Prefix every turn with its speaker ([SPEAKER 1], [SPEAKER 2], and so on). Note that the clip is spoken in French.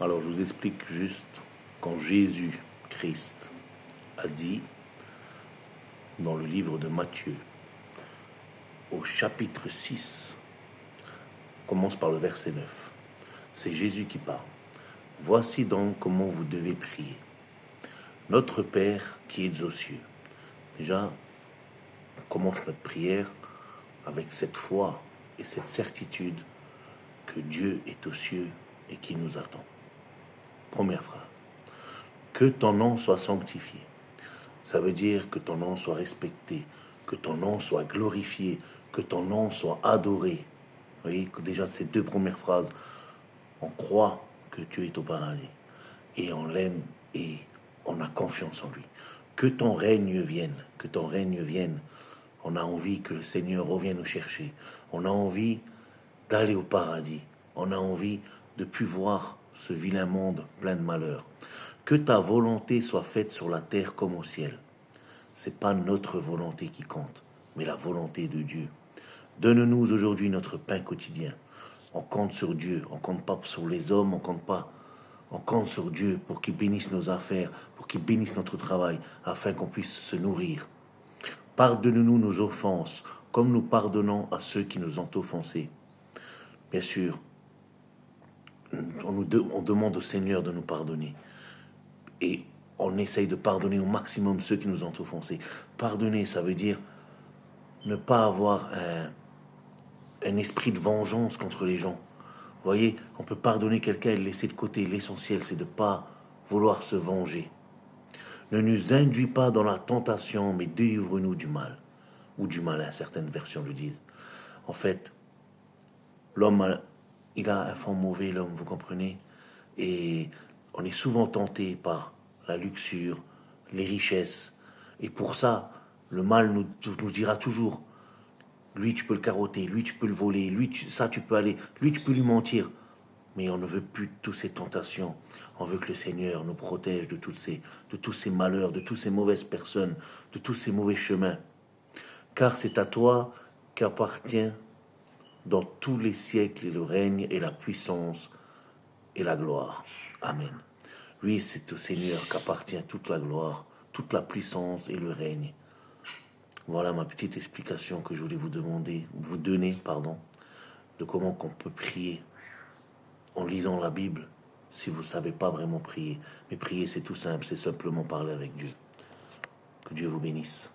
[SPEAKER 1] Alors je vous explique juste quand Jésus-Christ a dit dans le livre de Matthieu, au chapitre 6, commence par le verset 9. C'est Jésus qui parle. Voici donc comment vous devez prier. Notre Père qui es aux cieux. Déjà, on commence notre prière avec cette foi et cette certitude que Dieu est aux cieux et qui nous attend. Première phrase. Que ton nom soit sanctifié. Ça veut dire que ton nom soit respecté, que ton nom soit glorifié, que ton nom soit adoré. Vous voyez que déjà ces deux premières phrases, on croit que Dieu est au paradis et on l'aime et on a confiance en lui. Que ton règne vienne, que ton règne vienne. On a envie que le Seigneur revienne nous chercher. On a envie d'aller au paradis. On a envie de plus voir ce vilain monde plein de malheurs. Que ta volonté soit faite sur la terre comme au ciel. C'est pas notre volonté qui compte, mais la volonté de Dieu. Donne-nous aujourd'hui notre pain quotidien. On compte sur Dieu, on compte pas sur les hommes, on compte pas. On compte sur Dieu pour qu'il bénisse nos affaires, pour qu'il bénisse notre travail, afin qu'on puisse se nourrir. Pardonne-nous nos offenses, comme nous pardonnons à ceux qui nous ont offensés. Bien sûr, on demande au Seigneur de nous pardonner. Et on essaye de pardonner au maximum ceux qui nous ont offensés. Pardonner, ça veut dire ne pas avoir un esprit de vengeance contre les gens. Vous voyez, on peut pardonner quelqu'un et le laisser de côté. L'essentiel, c'est de ne pas vouloir se venger. Ne nous induis pas dans la tentation, mais délivre-nous du mal. Ou du malin, certaines versions le disent. En fait, l'homme, il a un fond mauvais, l'homme, vous comprenez? Et on est souvent tenté par la luxure, les richesses. Et pour ça, le mal nous dira toujours, lui tu peux le carotter, lui tu peux le voler, ça tu peux aller, lui tu peux lui mentir. Mais on ne veut plus de toutes ces tentations. On veut que le Seigneur nous protège de tous ces malheurs, de toutes ces mauvaises personnes, de tous ces mauvais chemins. Car c'est à toi qu'appartient dans tous les siècles le règne et la puissance et la gloire. Amen. Lui, c'est au Seigneur qu'appartient toute la gloire, toute la puissance et le règne. Voilà ma petite explication que je voulais vous donner, de comment qu'on peut prier en lisant la Bible si vous ne savez pas vraiment prier. Mais prier, c'est tout simple, c'est simplement parler avec Dieu. Que Dieu vous bénisse.